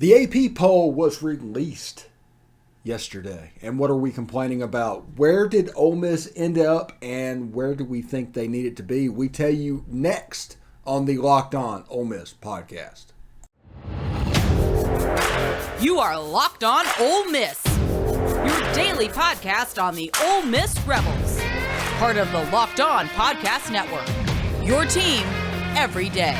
The AP poll was released yesterday. And what are we complaining about? Where did Ole Miss end up and where do we think they need it to be? We tell you next on the Locked On Ole Miss podcast. You are Locked On Ole Miss, your daily podcast on the Ole Miss Rebels. Part of the Locked On Podcast Network, your team every day.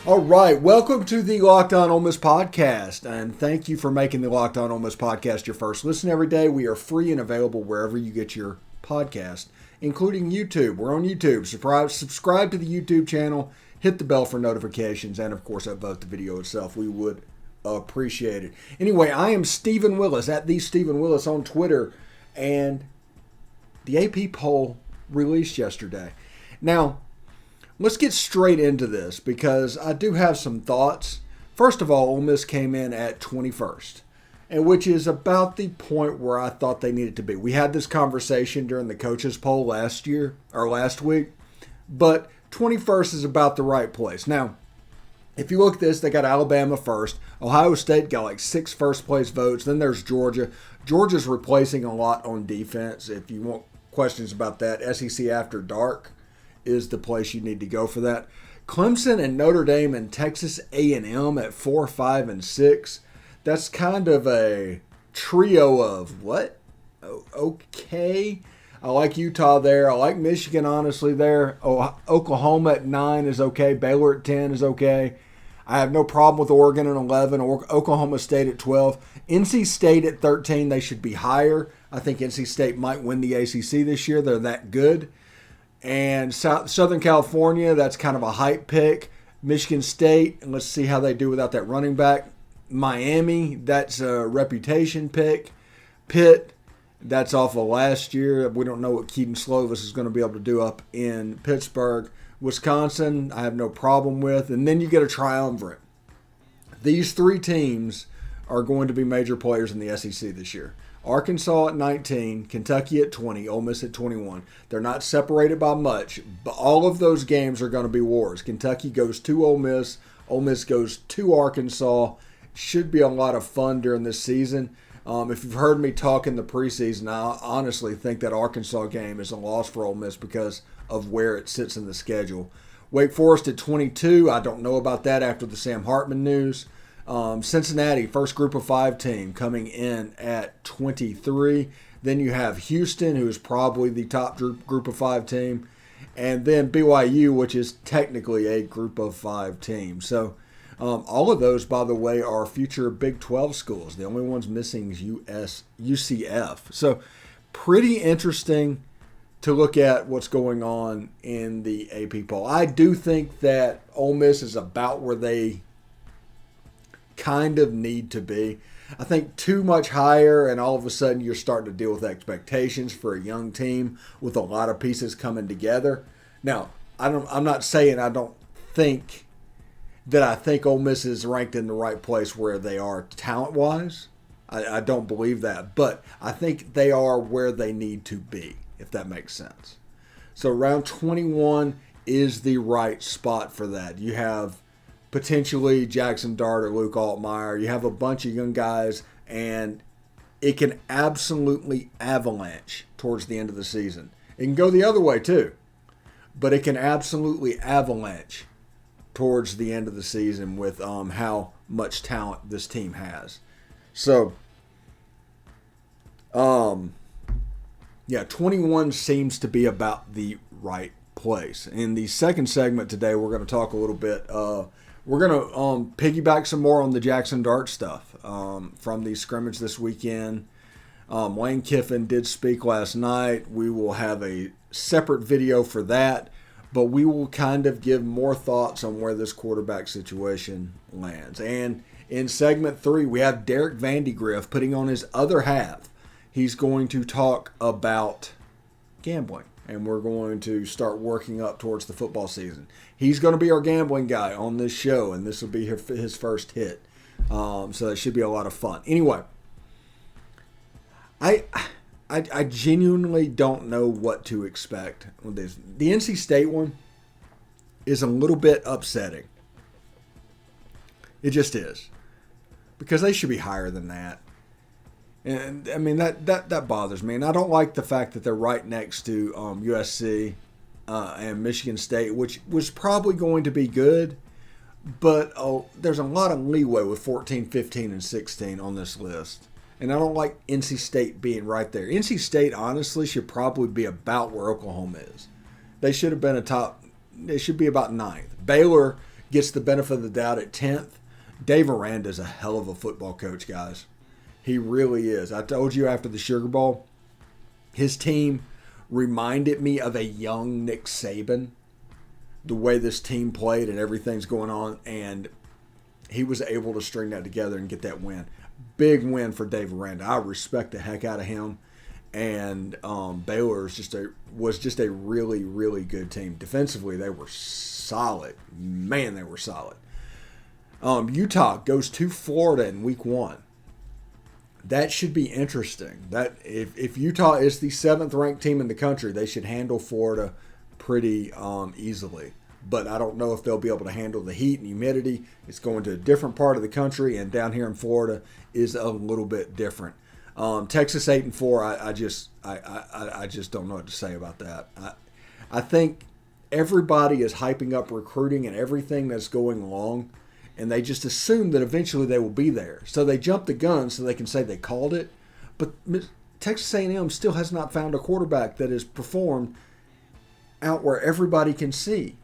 All right, welcome to the Locked On Ole Miss podcast, and thank you for making the Locked On Ole Miss podcast your first listen every day. We are free and available wherever you get your podcast, including YouTube. We're on YouTube. Subscribe to the YouTube channel, hit the bell for notifications, and of course, upvote the video itself. We would appreciate it. Anyway, I am Stephen Willis, at the Stephen Willis on Twitter, and the AP poll released yesterday. Now, let's get straight into this because I do have some thoughts. First of all, Ole Miss came in at 21st, and which is about the point where I thought they needed to be. We had this conversation during the coaches poll last week, but 21st is about the right place. Now, if you look at this, they got Alabama first. Ohio State got like 6 first-place votes. Then there's Georgia. Georgia's replacing a lot on defense. If you want questions about that, SEC After Dark is the place you need to go for that. Clemson and Notre Dame and Texas A&M at 4, 5, and 6. That's kind of a trio of what? Okay. I like Utah there. I like Michigan, honestly, there. Oklahoma at 9 is okay. Baylor at 10 is okay. I have no problem with Oregon at 11. Oklahoma State at 12. NC State at 13. They should be higher. I think NC State might win the ACC this year. They're that good. And Southern California, that's kind of a hype pick. Michigan State, and let's see how they do without that running back. Miami, that's a reputation pick. Pitt, that's off of last year. We don't know what Keaton Slovis is going to be able to do up in Pittsburgh. Wisconsin, I have no problem with. And then you get a triumvirate. These 3 teams are going to be major players in the SEC this year. Arkansas at 19, Kentucky at 20, Ole Miss at 21. They're not separated by much, but all of those games are going to be wars. Kentucky goes to Ole Miss goes to Arkansas. Should be a lot of fun during this season. If you've heard me talk in the preseason, I honestly think that Arkansas game is a loss for Ole Miss because of where it sits in the schedule. Wake Forest at 22, I don't know about that after the Sam Hartman news. Cincinnati, first group of 5 team, coming in at 23. Then you have Houston, who is probably the top group of 5 team. And then BYU, which is technically a group of 5 team. So all of those, by the way, are future Big 12 schools. The only ones missing is UCF. So pretty interesting to look at what's going on in the AP poll. I do think that Ole Miss is about where they kind of need to be. I think too much higher, and all of a sudden you're starting to deal with expectations for a young team with a lot of pieces coming together. Now, I'm not saying I think Ole Miss is ranked in the right place where they are talent-wise. I don't believe that, but I think they are where they need to be, if that makes sense. So round 21 is the right spot for that. You have potentially Jaxson Dart or Luke Altmyer. You have a bunch of young guys, and it can absolutely avalanche towards the end of the season. It can go the other way too, but it can absolutely avalanche towards the end of the season with how much talent this team has. So, 21 seems to be about the right place. In the second segment today, we're going to talk a little bit we're going to piggyback some more on the Jaxson Dart stuff from the scrimmage this weekend. Lane Kiffin did speak last night. We will have a separate video for that, but we will kind of give more thoughts on where this quarterback situation lands. And in segment 3, we have Derek Vandygriff putting on his other half. He's going to talk about gambling, and we're going to start working up towards the football season. He's going to be our gambling guy on this show, and this will be his first hit. So it should be a lot of fun. Anyway, I genuinely don't know what to expect with this. The NC State one is a little bit upsetting. It just is. Because they should be higher than that. And, I mean, that bothers me. And I don't like the fact that they're right next to USC and Michigan State, which was probably going to be good. But there's a lot of leeway with 14, 15, and 16 on this list. And I don't like NC State being right there. NC State, honestly, should probably be about where Oklahoma is. They should have been they should be about 9th. Baylor gets the benefit of the doubt at 10th. Dave Aranda is a hell of a football coach, guys. He really is. I told you after the Sugar Bowl, his team reminded me of a young Nick Saban, the way this team played and everything's going on, and he was able to string that together and get that win. Big win for Dave Aranda. I respect the heck out of him. And Baylor was just a really, really good team. Defensively, they were solid. Man, they were solid. Utah goes to Florida in week 1. That should be interesting. That if Utah is the 7th ranked team in the country, they should handle Florida pretty easily. But I don't know if they'll be able to handle the heat and humidity. It's going to a different part of the country, and down here in Florida is a little bit different. Texas 8-4. I just don't know what to say about that. I think everybody is hyping up recruiting and everything that's going along, and they just assume that eventually they will be there. So they jump the gun so they can say they called it. But Texas A&M still has not found a quarterback that has performed out where everybody can see.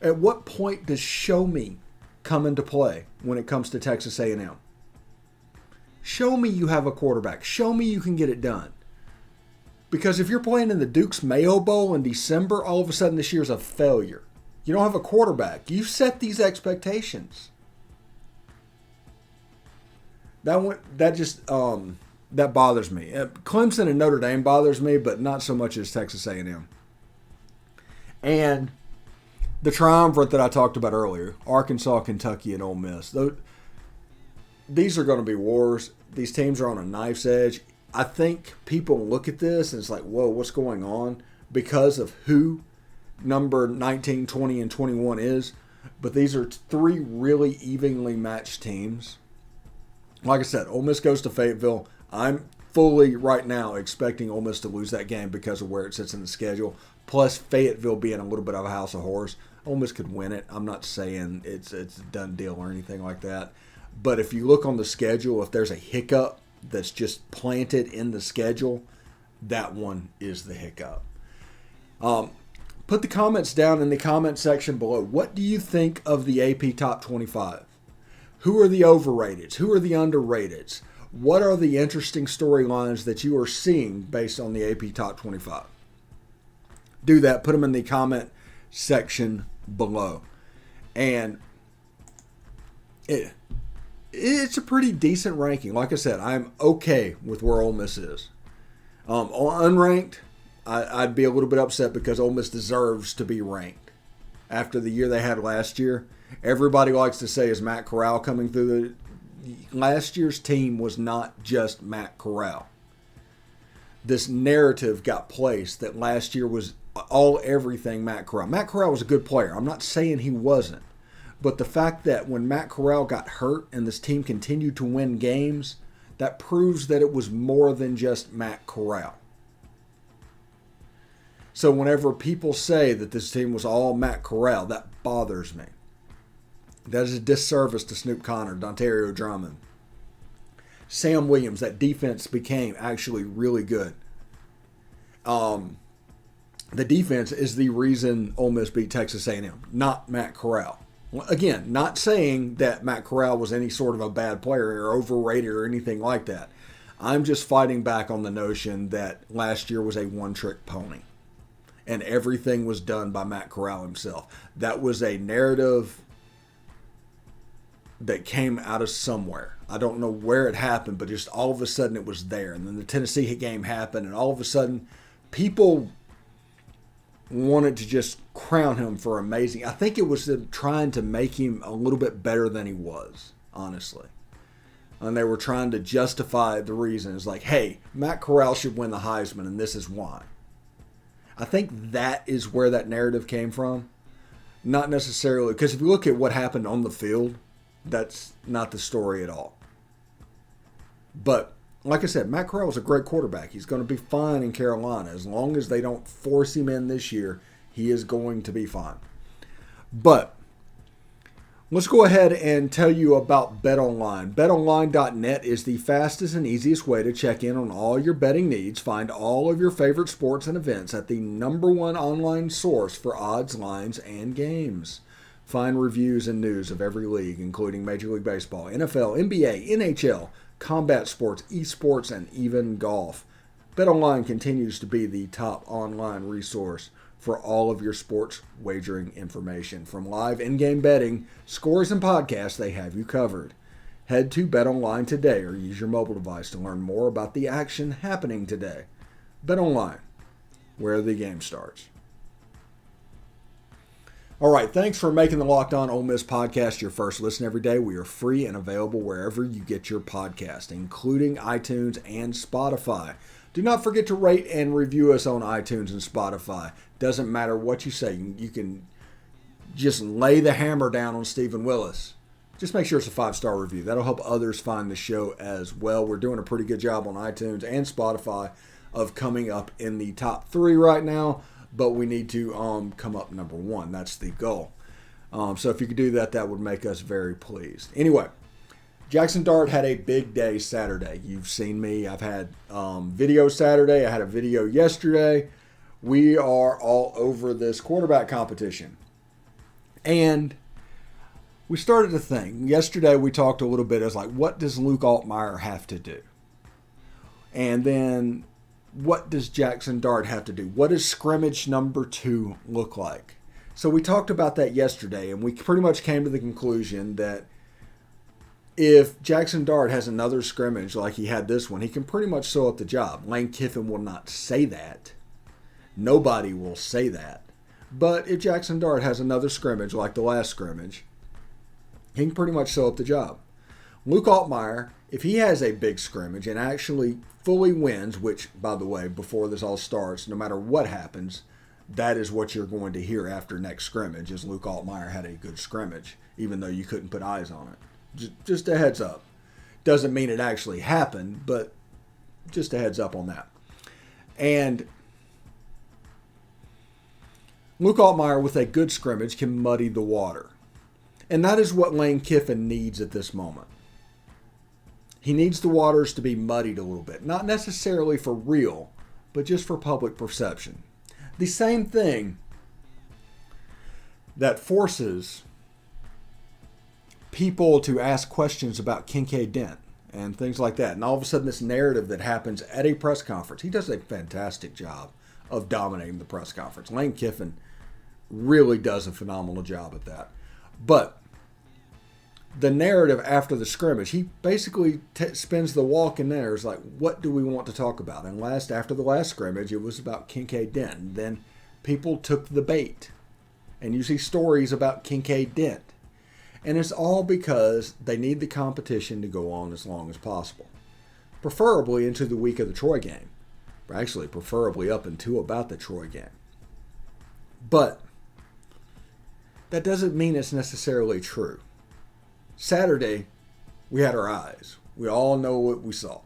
At what point does show me come into play when it comes to Texas A&M? Show me you have a quarterback. Show me you can get it done. Because if you're playing in the Duke's Mayo Bowl in December, all of a sudden this year's a failure. You don't have a quarterback. You set these expectations. That bothers me. Clemson and Notre Dame bothers me, but not so much as Texas A&M. And the triumvirate that I talked about earlier, Arkansas, Kentucky, and Ole Miss. These are going to be wars. These teams are on a knife's edge. I think people look at this and it's like, whoa, what's going on? Because of who number 19, 20, and 21 is. But these are 3 really evenly matched teams. Like I said, Ole Miss goes to Fayetteville. I'm fully right now expecting Ole Miss to lose that game because of where it sits in the schedule. Plus Fayetteville being a little bit of a house of horrors. Ole Miss could win it. I'm not saying it's a done deal or anything like that. But if you look on the schedule, if there's a hiccup that's just planted in the schedule, that one is the hiccup. Put the comments down in the comment section below. What do you think of the AP Top 25? Who are the overrateds? Who are the underrateds? What are the interesting storylines that you are seeing based on the AP Top 25? Do that. Put them in the comment section below. And it's a pretty decent ranking. Like I said, I'm okay with where Ole Miss is. Unranked, I'd be a little bit upset because Ole Miss deserves to be ranked. After the year they had last year, everybody likes to say, is Matt Corral coming through? Last year's team was not just Matt Corral. This narrative got placed that last year was everything Matt Corral. Matt Corral was a good player. I'm not saying he wasn't. But the fact that when Matt Corral got hurt and this team continued to win games, that proves that it was more than just Matt Corral. So whenever people say that this team was all Matt Corral, that bothers me. That is a disservice to Snoop Connor, Dontario Drummond. Sam Williams, that defense became actually really good. The defense is the reason Ole Miss beat Texas A&M, not Matt Corral. Again, not saying that Matt Corral was any sort of a bad player or overrated or anything like that. I'm just fighting back on the notion that last year was a one-trick pony and everything was done by Matt Corral himself. That was a narrative that came out of somewhere. I don't know where it happened, but just all of a sudden it was there. And then the Tennessee game happened, and all of a sudden people wanted to just crown him for amazing. I think it was them trying to make him a little bit better than he was, honestly. And they were trying to justify the reason. It's like, hey, Matt Corral should win the Heisman, and this is why. I think that is where that narrative came from. Not necessarily, because if you look at what happened on the field, that's not the story at all. But, like I said, Matt Corral is a great quarterback. He's going to be fine in Carolina. As long as they don't force him in this year, he is going to be fine. But let's go ahead and tell you about BetOnline. BetOnline.net is the fastest and easiest way to check in on all your betting needs. Find all of your favorite sports and events at the #1 online source for odds, lines, and games. Find reviews and news of every league, including Major League Baseball, NFL, NBA, NHL, combat sports, esports, and even golf. BetOnline continues to be the top online resource for all of your sports wagering information. From live in-game betting, scores, and podcasts, they have you covered. Head to BetOnline today or use your mobile device to learn more about the action happening today. BetOnline, where the game starts. All right, thanks for making the Locked On Ole Miss podcast your first listen every day. We are free and available wherever you get your podcast, including iTunes and Spotify. Do not forget to rate and review us on iTunes and Spotify. Doesn't matter what you say. You can just lay the hammer down on Stephen Willis. Just make sure it's a 5-star review. That'll help others find the show as well. We're doing a pretty good job on iTunes and Spotify of coming up in the top 3 right now. But we need to come up #1. That's the goal. So if you could do that, that would make us very pleased. Anyway, Jaxson Dart had a big day Saturday. You've seen me. I've had video Saturday. I had a video yesterday. We are all over this quarterback competition. And we started to think. Yesterday we talked a little bit as like, what does Luke Altmyer have to do? And then what does Jaxson Dart have to do? What does scrimmage number 2 look like? So we talked about that yesterday, and we pretty much came to the conclusion that if Jaxson Dart has another scrimmage like he had this one, he can pretty much sew up the job. Lane Kiffin will not say that. Nobody will say that. But if Jaxson Dart has another scrimmage like the last scrimmage, he can pretty much sew up the job. Luke Altmyer, if he has a big scrimmage and actually fully wins, which, by the way, before this all starts, no matter what happens, that is what you're going to hear after next scrimmage, is Luke Altmyer had a good scrimmage, even though you couldn't put eyes on it. Just a heads up. Doesn't mean it actually happened, but just a heads up on that. And Luke Altmyer with a good scrimmage can muddy the water. And that is what Lane Kiffin needs at this moment. He needs the waters to be muddied a little bit. Not necessarily for real, but just for public perception. The same thing that forces people to ask questions about Kincaid Dent and things like that. And all of a sudden this narrative that happens at a press conference. He does a fantastic job of dominating the press conference. Lane Kiffin really does a phenomenal job at that. But the narrative after the scrimmage, he basically spins the walk in there. It's like, what do we want to talk about? And after the last scrimmage, it was about Kincaid Dent. And then people took the bait. And you see stories about Kincaid Dent. And it's all because they need the competition to go on as long as possible. Preferably into the week of the Troy game. Actually, preferably up until about the Troy game. But that doesn't mean it's necessarily true. Saturday, we had our eyes. We all know what we saw.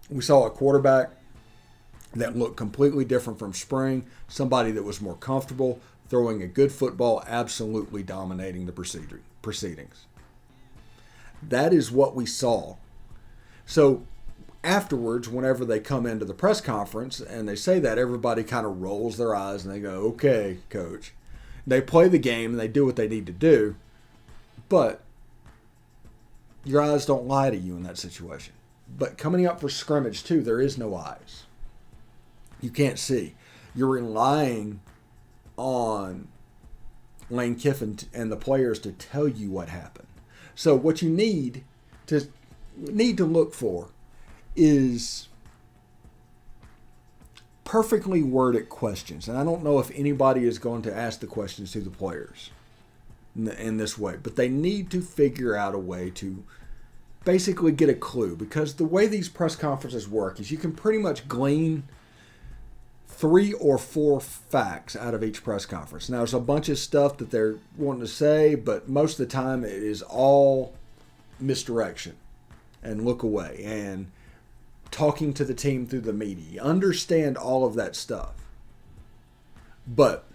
We saw a quarterback that looked completely different from spring, somebody that was more comfortable, throwing a good football, absolutely dominating the proceedings. That is what we saw. So afterwards, whenever they come into the press conference and they say that, everybody kind of rolls their eyes and they go, okay, coach. They play the game and they do what they need to do. But your eyes don't lie to you in that situation. But coming up for scrimmage, too, there is no eyes. You can't see. You're relying on Lane Kiffin and the players to tell you what happened. So what you need to look for is perfectly worded questions. And I don't know if anybody is going to ask the questions to the players in this way, but they need to figure out a way to basically get a clue, because the way these press conferences work is you can pretty much glean 3 or 4 facts out of each press conference. Now, there's a bunch of stuff that they're wanting to say, but most of the time it is all misdirection and look away and talking to the team through the media. You understand all of that stuff. But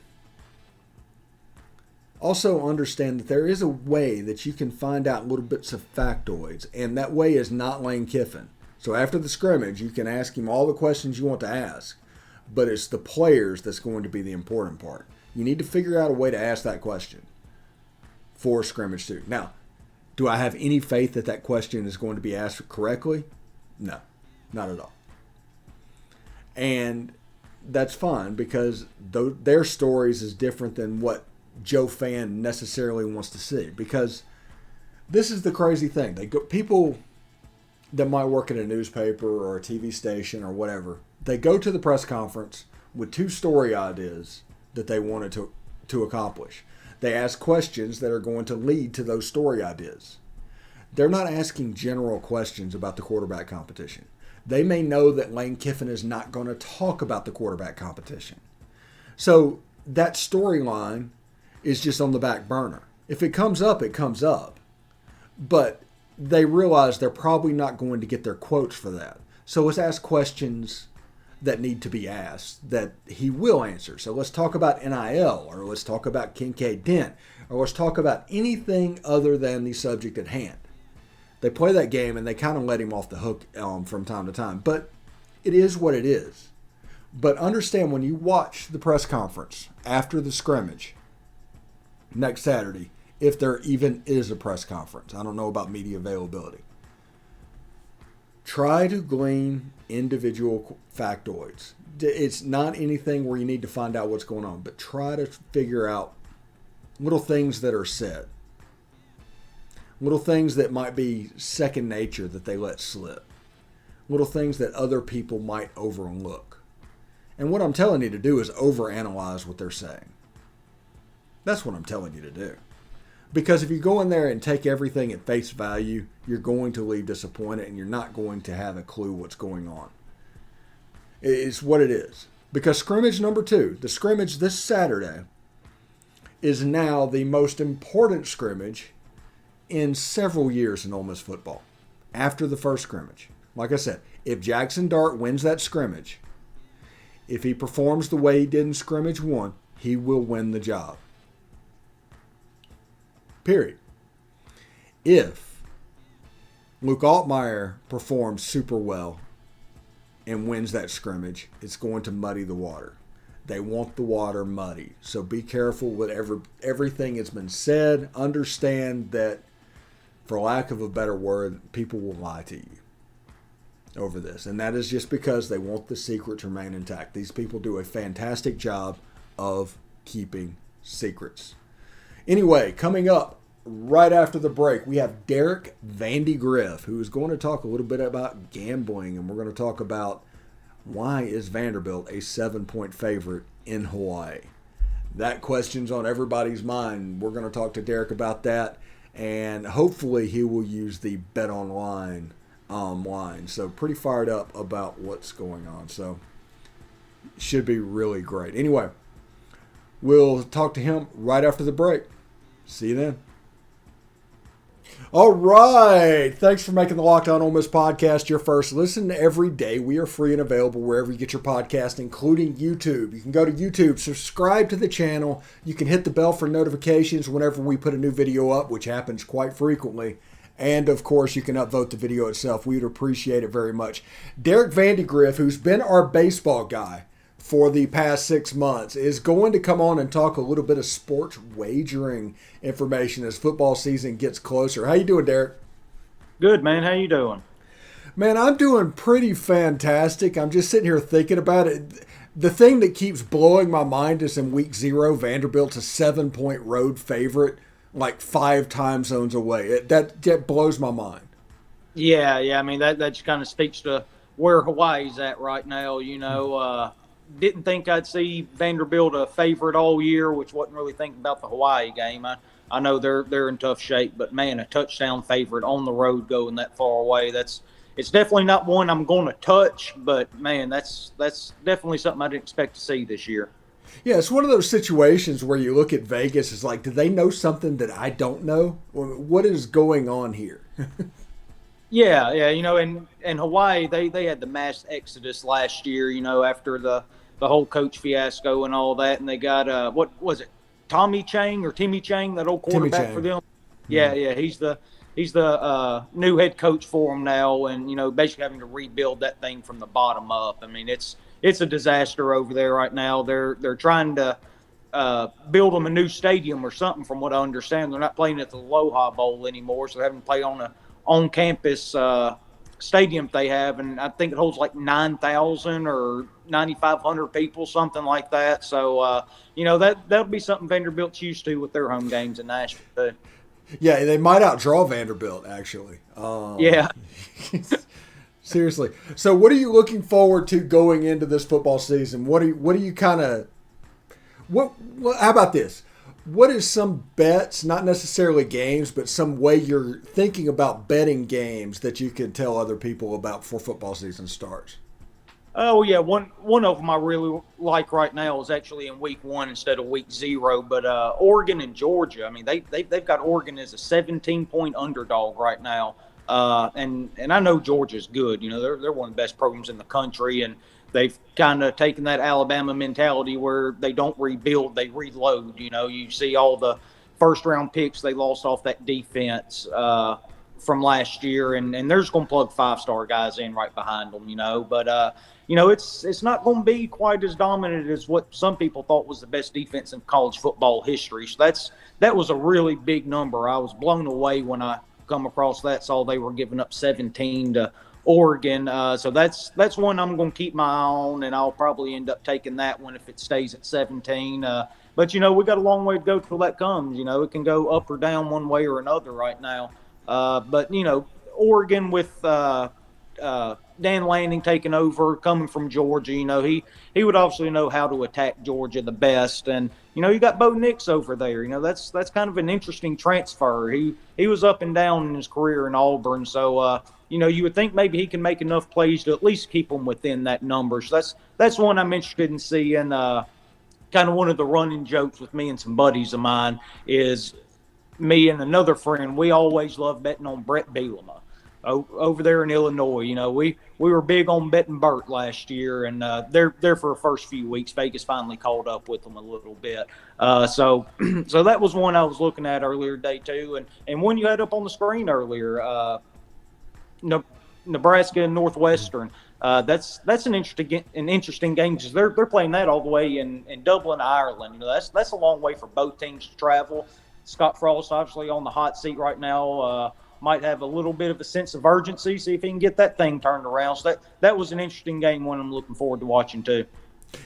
also understand that there is a way that you can find out little bits of factoids, and that way is not Lane Kiffin. So after the scrimmage, you can ask him all the questions you want to ask, but it's the players that's going to be the important part. You need to figure out a way to ask that question for a scrimmage student. Now, do I have any faith that that question is going to be asked correctly? No, not at all. And that's fine, because their stories is different than what Joe fan necessarily wants to see. Because this is the crazy thing. People that might work at a newspaper or a TV station or whatever, they go to the press conference with 2 story ideas that they wanted to accomplish. They ask questions that are going to lead to those story ideas. They're not asking general questions about the quarterback competition. They may know that Lane Kiffin is not going to talk about the quarterback competition. So that storyline is just on the back burner. If it comes up, it comes up. But they realize they're probably not going to get their quotes for that. So let's ask questions that need to be asked that he will answer. So let's talk about NIL, or let's talk about Kincaid Dent, or let's talk about anything other than the subject at hand. They play that game and they kind of let him off the hook from time to time. But it is what it is. But understand, when you watch the press conference after the scrimmage next Saturday, if there even is a press conference, I don't know about media availability, try to glean individual factoids. It's not anything where you need to find out what's going on, but try to figure out little things that are said. Little things that might be second nature that they let slip. Little things that other people might overlook. And what I'm telling you to do is overanalyze what they're saying. That's what I'm telling you to do. Because if you go in there and take everything at face value, you're going to leave disappointed and you're not going to have a clue what's going on. It's what it is. Because scrimmage number 2, the scrimmage this Saturday, is now the most important scrimmage in several years in Ole Miss football. After the first scrimmage. Like I said, if Jaxson Dart wins that scrimmage, if he performs the way he did in scrimmage 1, he will win the job. Period. If Luke Altmyer performs super well and wins that scrimmage, it's going to muddy the water. They want the water muddy. So be careful with everything that's been said. Understand that, for lack of a better word, people will lie to you over this. And that is just because they want the secret to remain intact. These people do a fantastic job of keeping secrets. Anyway, coming up right after the break, we have Derek Vandygriff, who is going to talk a little bit about gambling, and we're going to talk about why is Vanderbilt a 7-point favorite in Hawaii. That question's on everybody's mind. We're going to talk to Derek about that, and hopefully he will use the BetOnline line. So pretty fired up about what's going on. So should be really great. Anyway, we'll talk to him right after the break. See you then. All right. Thanks for making the Locked On Ole Miss podcast your first listen every day. We are free and available wherever you get your podcast, including YouTube. You can go to YouTube, subscribe to the channel. You can hit the bell for notifications whenever we put a new video up, which happens quite frequently. And, of course, you can upvote the video itself. We would appreciate it very much. Derek Vandygriff, who's been our baseball guy for the past 6 months, is going to come on and talk a little bit of sports wagering information as football season gets closer. How you doing, Derek? Good, man. How you doing? Man, I'm doing pretty fantastic. I'm just sitting here thinking about it. The thing that keeps blowing my mind is in week 0, Vanderbilt's a 7-point road favorite, like 5 time zones away. That blows my mind. Yeah. I mean, that just kind of speaks to where Hawaii's at right now. You know, didn't think I'd see Vanderbilt a favorite all year, which wasn't really thinking about the Hawaii game. I know they're in tough shape, but man, a touchdown favorite on the road going that far away, it's definitely not one I'm going to touch, but man, that's definitely something I didn't expect to see this year. Yeah, it's one of those situations where you look at Vegas, it's like, do they know something that I don't know? What is going on here? Yeah, and Hawaii, they had the mass exodus last year, after the whole coach fiasco and all that, and they got what was it, Timmy Chang, that old quarterback for them? Yeah, he's the new head coach for them now, and basically having to rebuild that thing from the bottom up. I mean, it's a disaster over there right now. They're trying to build them a new stadium or something, from what I understand. They're not playing at the Aloha Bowl anymore, so they're having to play on a on-campus stadium they have, and I think it holds like 9,000 or 9,500 people, something like that. So, that'll be something Vanderbilt's used to with their home games in Nashville too. Yeah, they might outdraw Vanderbilt, actually. Yeah. Seriously. So what are you looking forward to going into this football season? What are you kind of – how about this? What is some bets, not necessarily games, but some way you're thinking about betting games that you can tell other people about before football season starts? Oh, yeah. One of them I really like right now is actually in week 1 instead of week 0. But Oregon and Georgia, I mean, they've got Oregon as a 17-point underdog right now. And I know Georgia's good. They're one of the best programs in the country, and they've kind of taken that Alabama mentality where they don't rebuild, they reload. You see all the first-round picks they lost off that defense from last year, and they're just going to plug 5-star guys in right behind them, But, it's not going to be quite as dominant as what some people thought was the best defense in college football history. So that was a really big number. I was blown away when I come across that, saw they were giving up 17 to Oregon. So that's one I'm going to keep my eye on, and I'll probably end up taking that one if it stays at 17. But, we got a long way to go till that comes. It can go up or down one way or another right now. But, Oregon with Dan Lanning taking over, coming from Georgia, he would obviously know how to attack Georgia the best. And, you got Bo Nix over there. That's kind of an interesting transfer. He was up and down in his career in Auburn. So, you would think maybe he can make enough plays to at least keep them within that number. So that's one I'm interested in seeing. Kind of one of the running jokes with me and some buddies of mine is me and another friend, we always love betting on Brett Bielema over there in Illinois. We were big on betting Burt last year, and they're for the first few weeks. Vegas finally caught up with them a little bit. So that was one I was looking at earlier today too, and one you had up on the screen earlier, Nebraska and Northwestern. That's an interesting game because they're playing that all the way in Dublin, Ireland. That's a long way for both teams to travel. Scott Frost obviously on the hot seat right now. Might have a little bit of a sense of urgency, see if he can get that thing turned around. So that was an interesting game, one I'm looking forward to watching too.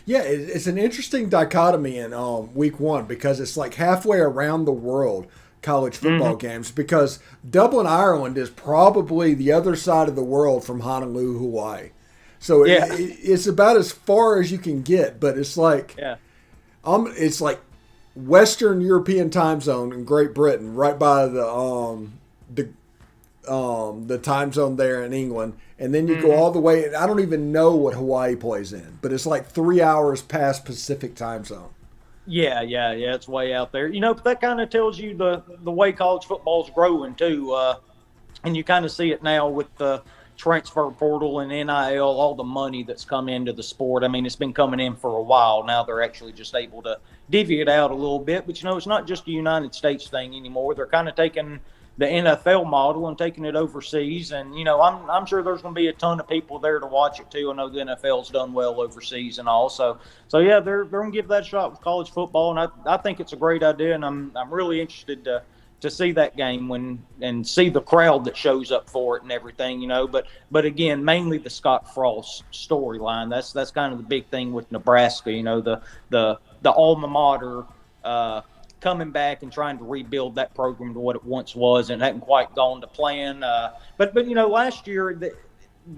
Yeah, it's an interesting dichotomy in week 1 because it's like halfway around the world college football games, because Dublin, Ireland is probably the other side of the world from Honolulu, Hawaii. So it's about as far as you can get, but it's like it's like Western European time zone in Great Britain, right by the time zone there in England, and then you go all the way, and I don't even know what Hawaii plays in, but it's like 3 hours past Pacific time zone. Yeah, it's way out there. But that kind of tells you the way college football's growing too, and you kind of see it now with the transfer portal and NIL, all the money that's come into the sport. I mean, it's been coming in for a while. Now they're actually just able to divvy it out a little bit, but it's not just a United States thing anymore. They're kind of taking the NFL model and taking it overseas. And, I'm sure there's going to be a ton of people there to watch it too. I know the NFL's done well overseas and all. So yeah, they're going to give that a shot with college football. And I think it's a great idea. And I'm really interested to see that game and see the crowd that shows up for it and everything, But again, mainly the Scott Frost storyline. That's kind of the big thing with Nebraska, the alma mater, coming back and trying to rebuild that program to what it once was, and hadn't quite gone to plan. But last year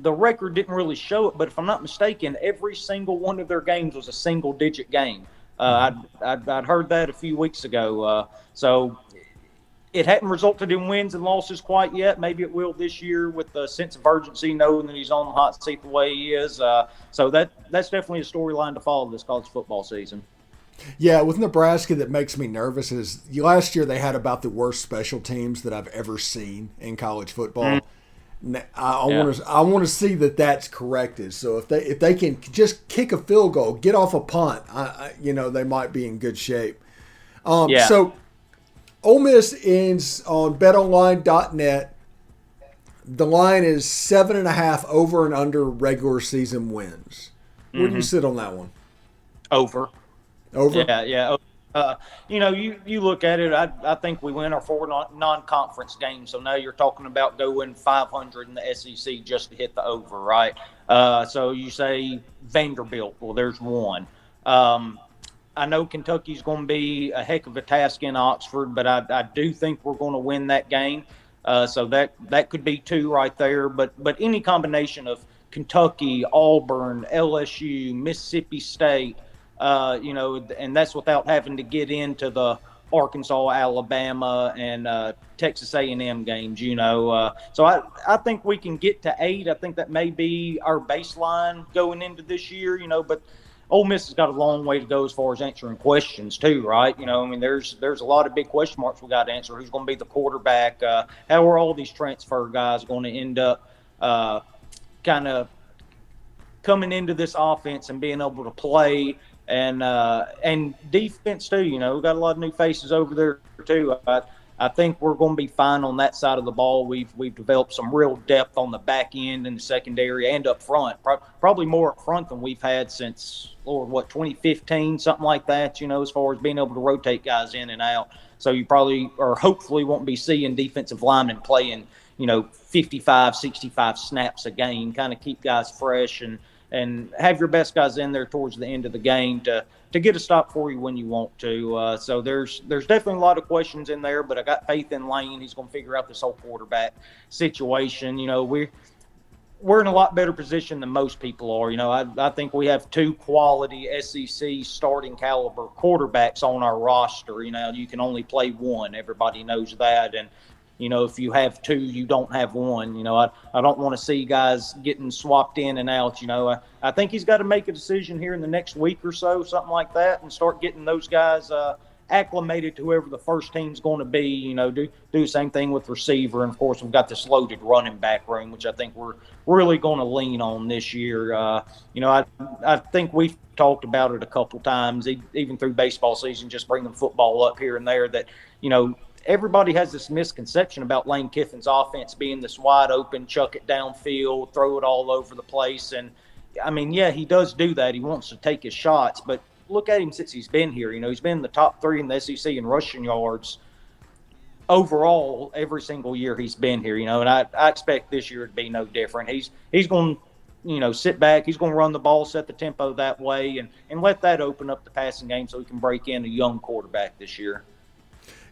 the record didn't really show it, but if I'm not mistaken, every single one of their games was a single-digit game. I'd heard that a few weeks ago. So it hadn't resulted in wins and losses quite yet. Maybe it will this year with the sense of urgency, knowing that he's on the hot seat the way he is. So that's definitely a storyline to follow this college football season. Yeah, with Nebraska, that makes me nervous is last year they had about the worst special teams that I've ever seen in college football. I want to see that that's corrected. So if they can just kick a field goal, get off a punt, they might be in good shape. So Ole Miss ends on BetOnline.net. The line is 7.5 over and under regular season wins. Where do you sit on that one? Over. Over? Yeah. You look at it, I think we win our 4 non-conference games. So now you're talking about going 500 in the SEC just to hit the over, right? So you say Vanderbilt. Well, there's one. I know Kentucky's going to be a heck of a task in Oxford, but I do think we're going to win that game. So that could be 2 right there. But any combination of Kentucky, Auburn, LSU, Mississippi State, and that's without having to get into the Arkansas, Alabama, and Texas A&M games, So I think we can get to 8. I think that may be our baseline going into this year, but Ole Miss has got a long way to go as far as answering questions too, right? There's a lot of big question marks we got to answer. Who's going to be the quarterback? How are all these transfer guys going to end up kind of coming into this offense and being able to play? And defense too, we've got a lot of new faces over there too. I think we're going to be fine on that side of the ball. We've developed some real depth on the back end and the secondary and up front. Probably more up front than we've had since 2015, something like that. As far as being able to rotate guys in and out. So you probably or hopefully won't be seeing defensive linemen playing 55, 65 snaps a game. Kind of keep guys fresh and have your best guys in there towards the end of the game to get a stop for you when you want to. So there's definitely a lot of questions in there, but I got faith in Lane. He's going to figure out this whole quarterback situation. We're in a lot better position than most people are. I think we have 2 quality SEC starting caliber quarterbacks on our roster. You can only play one. Everybody knows that. And if you have 2, you don't have 1. I don't want to see guys getting swapped in and out. I think he's got to make a decision here in the next week or so, something like that, and start getting those guys acclimated to whoever the first team's going to be. Do the same thing with receiver. And, of course, we've got this loaded running back room, which I think we're really going to lean on this year. I think we've talked about it a couple times, even through baseball season, just bringing football up here and there, that, everybody has this misconception about Lane Kiffin's offense being this wide open, chuck it downfield, throw it all over the place. And, he does do that. He wants to take his shots. But look at him since he's been here. He's been in the top 3 in the SEC in rushing yards overall every single year he's been here. And I expect this year to be no different. He's going to sit back. He's going to run the ball, set the tempo that way, and let that open up the passing game so he can break in a young quarterback this year.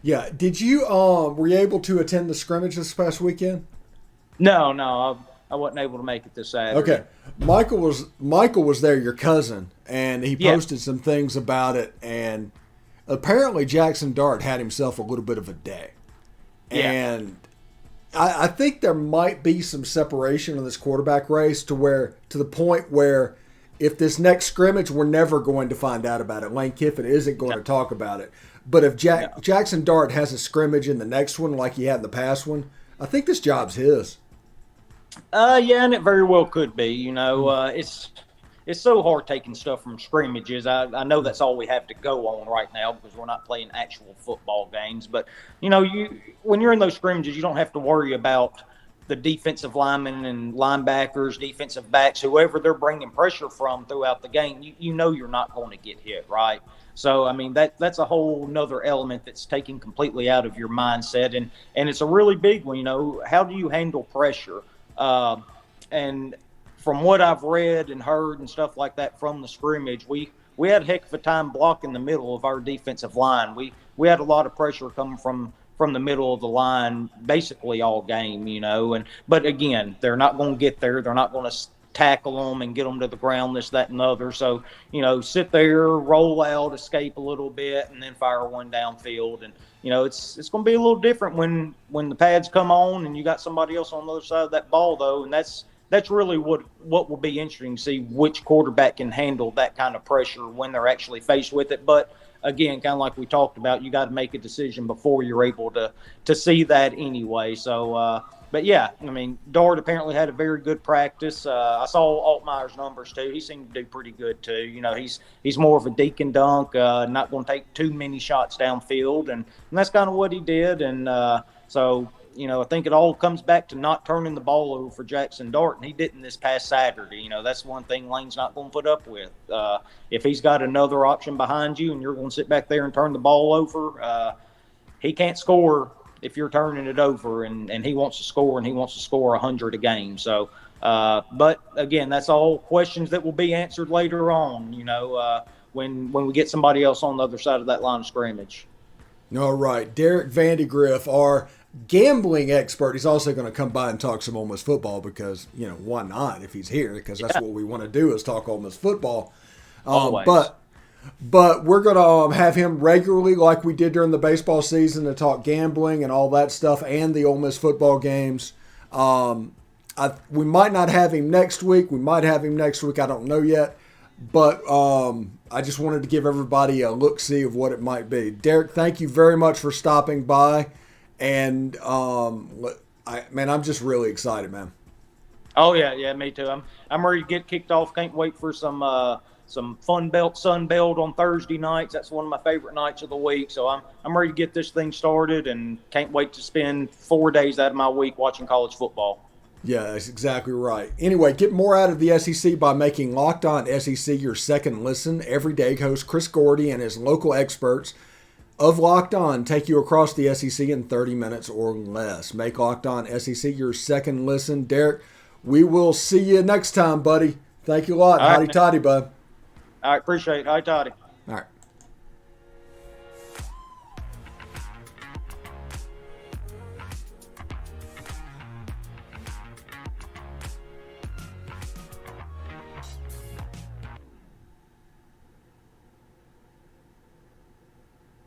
Yeah. Did you were you able to attend the scrimmage this past weekend? No, I wasn't able to make it this Saturday. Okay. Michael was there, your cousin, and he posted some things about it, and apparently Jaxson Dart had himself a little bit of a day. Yeah. And I think there might be some separation in this quarterback race to the point where if this next scrimmage, we're never going to find out about it. Lane Kiffin isn't going to talk about it. But if Jaxson Dart has a scrimmage in the next one like he had in the past one, I think this job's his. And it very well could be. It's so hard taking stuff from scrimmages. I know that's all we have to go on right now because we're not playing actual football games. But, when you're in those scrimmages, you don't have to worry about the defensive linemen and linebackers, defensive backs, whoever they're bringing pressure from throughout the game. You're not going to get hit, right? So, that's a whole nother element that's taken completely out of your mindset. And it's a really big one. How do you handle pressure? And from what I've read and heard and stuff like that from the scrimmage, we had a heck of a time blocking the middle of our defensive line. We had a lot of pressure coming from from the middle of the line basically all game, but again, they're not going to get there. They're not going to tackle them and get them to the ground, this, that, and the other. So, sit there, roll out, escape a little bit, and then fire one downfield. And, it's going to be a little different when the pads come on and you got somebody else on the other side of that ball, though. And that's really what will be interesting to see, which quarterback can handle that kind of pressure when they're actually faced with it. But again, kind of like we talked about, you got to make a decision before you're able to see that anyway. So, but yeah, Dart apparently had a very good practice. I saw Altmyer's numbers too. He seemed to do pretty good too. He's more of a deke and dunk, not going to take too many shots downfield, and that's kind of what he did. And so, I think it all comes back to not turning the ball over for Jaxson Dart, and he didn't this past Saturday. That's one thing Lane's not going to put up with. If he's got another option behind you and you're going to sit back there and turn the ball over, he can't score if you're turning it over, and he wants to score, and he wants to score 100 a game. So, but again, that's all questions that will be answered later on, when we get somebody else on the other side of that line of scrimmage. All right. Derek Vandygriff, our gambling expert. He's also going to come by and talk some Ole Miss football because, why not if he's here? Because that's what we want to do is talk Ole Miss football. But we're going to have him regularly like we did during the baseball season to talk gambling and all that stuff and the Ole Miss football games. We might not have him next week. We might have him next week. I don't know yet. But I just wanted to give everybody a look-see of what it might be. Derek, thank you very much for stopping by. And, I'm just really excited, man. Oh, yeah, me too. I'm ready to get kicked off. Can't wait for some Sun Belt on Thursday nights. That's one of my favorite nights of the week. So I'm ready to get this thing started and can't wait to spend 4 days out of my week watching college football. Yeah, that's exactly right. Anyway, get more out of the SEC by making Locked On SEC your second listen. Every day, host Chris Gordy and his local experts of Locked On take you across the SEC in 30 minutes or less. Make Locked On SEC your second listen. Derek, we will see you next time, buddy. Thank you a lot. Howdy toddy, bud. All right, appreciate it. Howdy toddy. All right.